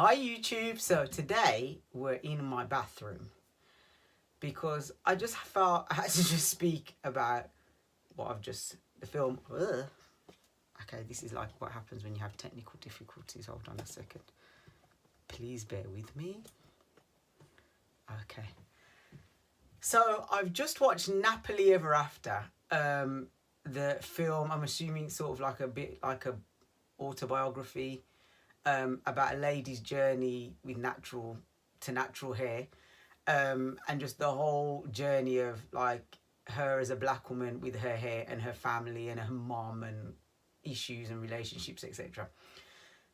Hi YouTube. So today we're in my bathroom because I just felt I had to just speak about the film. Ugh. Okay, this is like what happens when you have technical difficulties. Hold on a second. Please bear with me. Okay. So I've just watched Nappily Ever After. The film, I'm assuming sort of like a bit like a autobiography. About a lady's journey with natural hair, and just the whole journey of like her as a black woman with her hair and her family and her mom and issues and relationships, etc.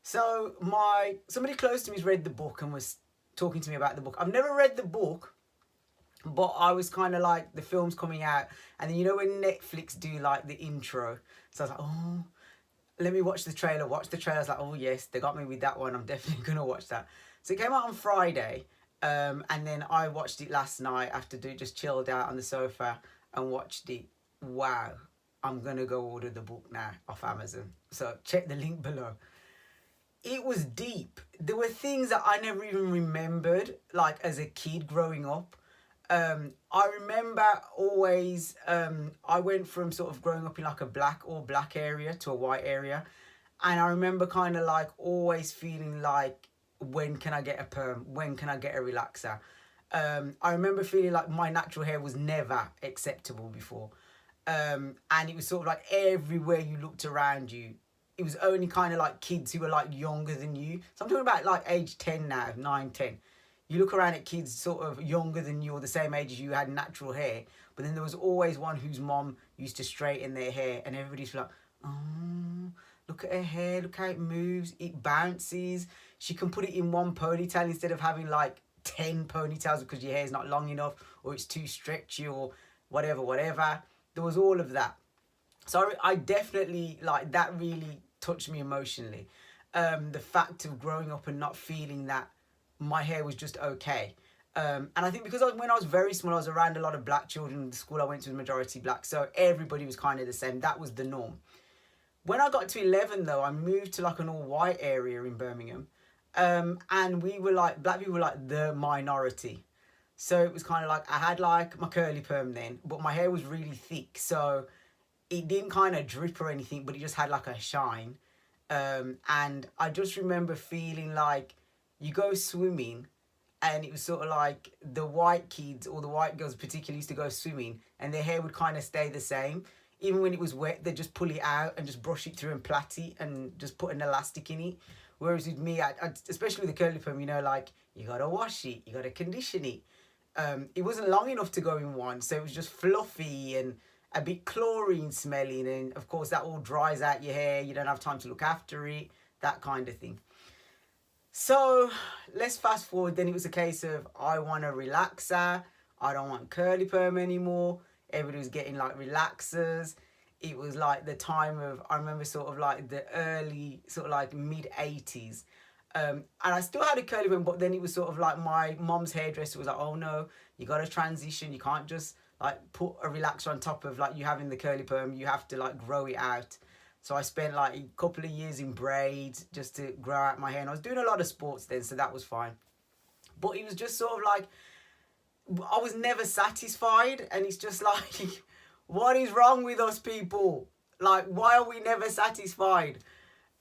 So somebody close to me has read the book and was talking to me about the book. I've never read the book, but I was kind of like, the film's coming out, and then you know when Netflix do like the intro, so I was like, oh, let me watch the trailer. Watch the trailer. I was like, oh yes, they got me with that one. I'm definitely gonna watch that. So it came out on Friday, and then I watched it last night after just chilled out on the sofa and watched it. Wow, I'm gonna go order the book now off Amazon. So check the link below. It was deep. There were things that I never even remembered, like as a kid growing up. I remember always, I went from sort of growing up in like a black area to a white area. And I remember kind of like always feeling like, when can I get a perm? When can I get a relaxer? I remember feeling like my natural hair was never acceptable before. And it was sort of like everywhere you looked around you, it was only kind of like kids who were like younger than you. So I'm talking about like age 10 now, 9, 10. You look around at kids sort of younger than you or the same age as you had natural hair, but then there was always one whose mom used to straighten their hair, and everybody's like, oh, look at her hair, look how it moves, it bounces. She can put it in one ponytail instead of having like 10 ponytails because your hair is not long enough or it's too stretchy or whatever. There was all of that. So I definitely, like, that really touched me emotionally. The fact of growing up and not feeling that my hair was just okay. And I think because when I was very small, I was around a lot of black children. The school I went to was majority black, so everybody was kind of the same. That was the norm. When I got to 11 though, I moved to like an all white area in Birmingham, and we were like, black people were like the minority. So it was kind of like, I had like my curly perm then, but my hair was really thick, so it didn't kind of drip or anything, but it just had like a shine. And I just remember feeling like, you go swimming, and it was sort of like the white kids or the white girls particularly used to go swimming and their hair would kind of stay the same. Even when it was wet, they'd just pull it out and just brush it through and plait it and just put an elastic in it. Whereas with me, I especially with the curly perm, you know, like, you got to wash it, you got to condition it. It wasn't long enough to go in one, so it was just fluffy and a bit chlorine smelling, and of course that all dries out your hair, you don't have time to look after it, that kind of thing. So let's fast forward. Then it was a case of, I want a relaxer. I don't want curly perm anymore. Everybody was getting like relaxers. It was like the time of, I remember sort of like the early, sort of like mid 80s. And I still had a curly perm, but then it was sort of like my mom's hairdresser was like, oh no, you got to transition. You can't just like put a relaxer on top of like you having the curly perm. You have to like grow it out. So I spent like a couple of years in braids just to grow out my hair. And I was doing a lot of sports then, so that was fine. But it was just sort of like, I was never satisfied. And it's just like, what is wrong with us people? Like, why are we never satisfied?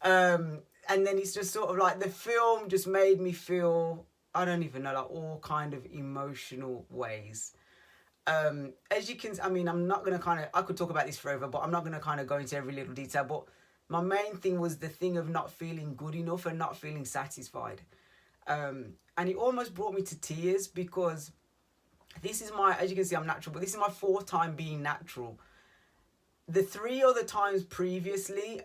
And then it's just sort of like, the film just made me feel, I don't even know, like all kind of emotional ways. As you can, I mean, I'm not going to I could talk about this forever, but I'm not going to kind of go into every little detail. But my main thing was the thing of not feeling good enough and not feeling satisfied. And it almost brought me to tears, because this is as you can see, I'm natural, but this is my 4th time being natural. The 3 other times previously,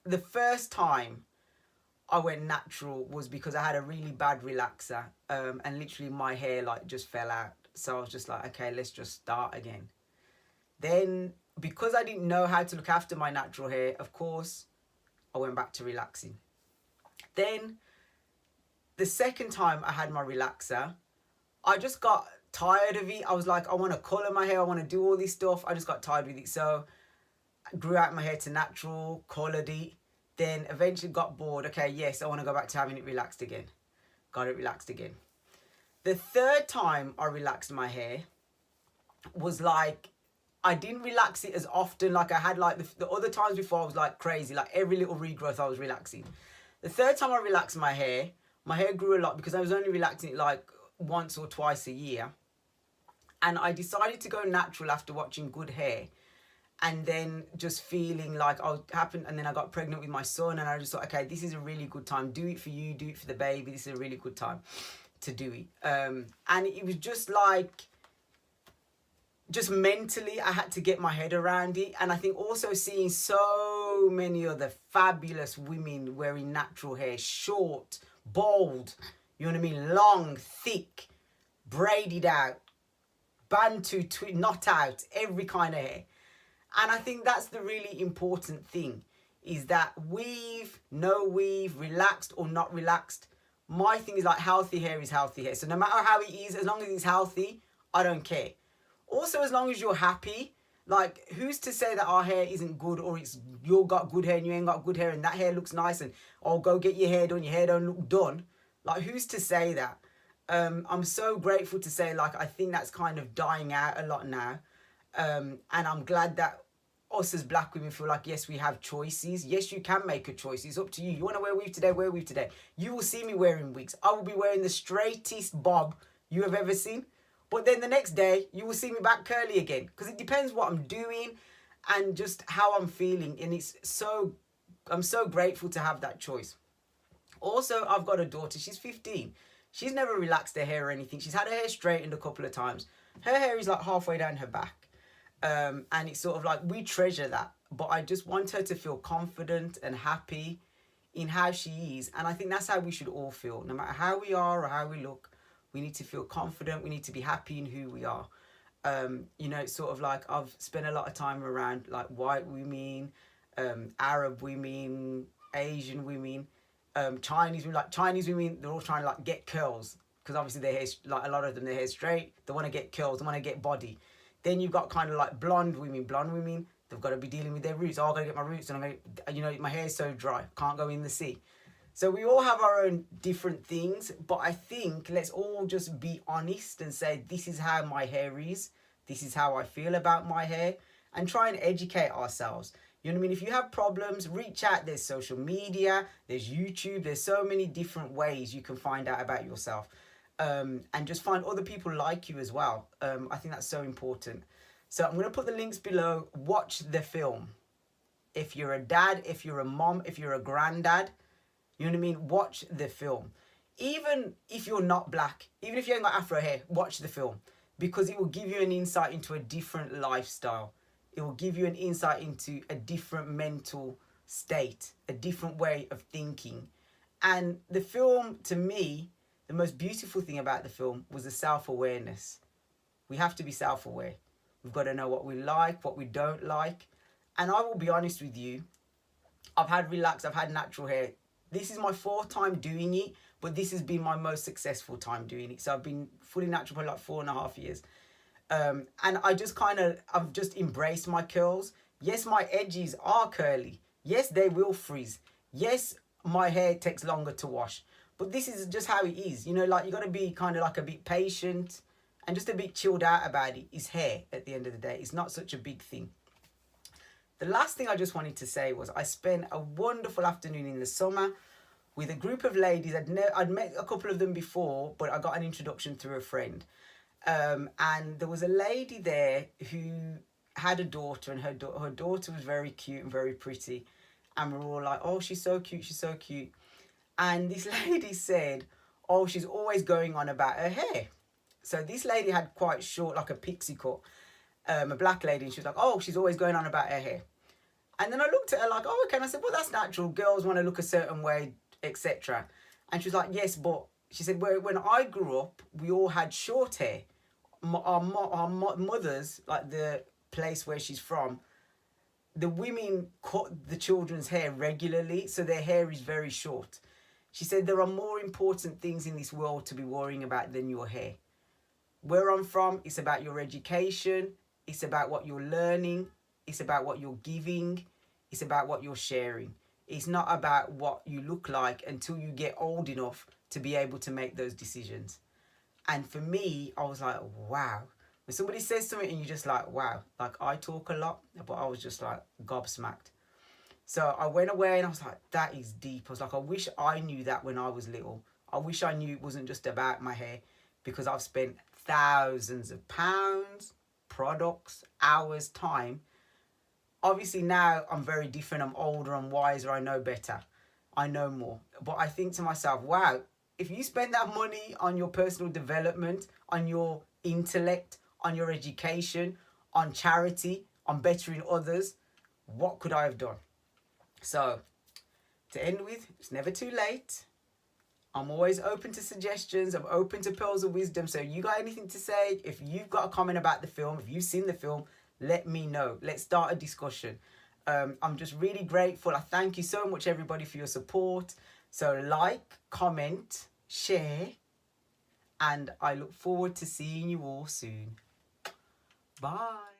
the first time I went natural was because I had a really bad relaxer, and literally my hair like just fell out. So I was just like, okay, let's just start again. Then, because I didn't know how to look after my natural hair, of course, I went back to relaxing. Then, the second time I had my relaxer, I just got tired of it. I was like, I want to colour my hair, I want to do all this stuff. I just got tired with it. So, I grew out my hair to natural, coloured it. Then, eventually got bored. Okay, yes, I want to go back to having it relaxed again. got it relaxed again. The third time I relaxed my hair was like, I didn't relax it as often. Like I had like the other times before, I was like crazy. Like every little regrowth I was relaxing. The third time I relaxed my hair grew a lot because I was only relaxing it like once or twice a year. And I decided to go natural after watching Good Hair. And then just feeling like happened, and then I got pregnant with my son, and I just thought, okay, this is a really good time. Do it for you, do it for the baby. This is a really good time to do it. And it was just like, just mentally, I had to get my head around it. And I think also seeing so many other fabulous women wearing natural hair, short, bold, you know what I mean, long, thick, braided out, bantu, knot out, every kind of hair. And I think that's the really important thing, is that weave, no weave, relaxed or not relaxed. My thing is like, healthy hair is healthy hair. So no matter how it is, as long as it's healthy, I don't care. Also, as long as you're happy, like who's to say that our hair isn't good, or it's you got good hair and you ain't got good hair and that hair looks nice and go get your hair don't look done. Like who's to say that? I'm so grateful to say, like, I think that's kind of dying out a lot now. And I'm glad that us as black women feel like, yes, we have choices. Yes, you can make a choice. It's up to you. You want to wear weave today, wear weave today. You will see me wearing wigs. I will be wearing the straightest bob you have ever seen. But then the next day, you will see me back curly again. Because it depends what I'm doing and just how I'm feeling. And I'm so grateful to have that choice. Also, I've got a daughter. She's 15. She's never relaxed her hair or anything. She's had her hair straightened a couple of times. Her hair is like halfway down her back. And it's sort of like, we treasure that. But I just want her to feel confident and happy in how she is. And I think that's how we should all feel. No matter how we are or how we look, we need to feel confident. We need to be happy in who we are. You know, it's sort of like, I've spent a lot of time around like white women, Arab women, Asian women, Chinese women. Like Chinese women, they're all trying to like get curls. Because obviously their hair's, like a lot of them, their hair's straight. They want to get curls, they want to get body. Then you've got kind of like blonde women. Blonde women, they've got to be dealing with their roots. Oh, I've got to get my roots, and I'm going to, you know, my hair's so dry, can't go in the sea. So we all have our own different things, but I think let's all just be honest and say, this is how my hair is. This is how I feel about my hair, and try and educate ourselves. You know what I mean? If you have problems, reach out. There's social media, there's YouTube, there's so many different ways you can find out about yourself. And just find other people like you as well. I think that's so important. So I'm going to put the links below. Watch the film. If you're a dad, if you're a mom, if you're a granddad, you know what I mean? Watch the film. Even if you're not black, even if you ain't got afro hair, watch the film. Because it will give you an insight into a different lifestyle. It will give you an insight into a different mental state, a different way of thinking. And the film, to me, the most beautiful thing about the film was the self-awareness. We have to be self-aware. We've got to know what we like, what we don't like. And I will be honest with you, I've had relaxed, I've had natural hair. This is my 4th time doing it, but this has been my most successful time doing it. So I've been fully natural for like 4.5 years. And I just I've just embraced my curls. Yes, my edges are curly. Yes, they will frizz. Yes, my hair takes longer to wash. But this is just how it is. You know, like you got to be kind of like a bit patient and just a bit chilled out about it. It's hair at the end of the day. It's not such a big thing. The last thing I just wanted to say was I spent a wonderful afternoon in the summer with a group of ladies. I'd met a couple of them before, but I got an introduction through a friend. And there was a lady there who had a daughter, and her daughter was very cute and very pretty. And we were all like, oh, she's so cute, she's so cute. And this lady said, oh, she's always going on about her hair. So this lady had quite short, like a pixie cut, a black lady, and she was like, oh, she's always going on about her hair. And then I looked at her like, oh, okay. And I said, well, that's natural. Girls want to look a certain way, etc. And she was like, yes, but she said, well, when I grew up, we all had short hair. Our mothers, like the place where she's from, the women cut the children's hair regularly, so their hair is very short. She said there are more important things in this world to be worrying about than your hair. Where I'm from, it's about your education, it's about what you're learning, it's about what you're giving, it's about what you're sharing. It's not about what you look like until you get old enough to be able to make those decisions. And for me, I was like, wow. When somebody says something and you're just like, wow. Like, I talk a lot, but I was just like gobsmacked. So I went away and I was like, that is deep. I was like, I wish I knew that when I was little. I wish I knew it wasn't just about my hair, because I've spent thousands of pounds, products, hours, time. Obviously now I'm very different. I'm older, I'm wiser, I know better. I know more. But I think to myself, wow, if you spend that money on your personal development, on your intellect, on your education, on charity, on bettering others, what could I have done? So, to end with, it's never too late. I'm always open to suggestions. I'm open to pearls of wisdom. So, you got anything to say? If you've got a comment about the film, if you've seen the film, let me know. Let's start a discussion. I'm just really grateful. I thank you so much, everybody, for your support. So, like, comment, share, and I look forward to seeing you all soon. Bye.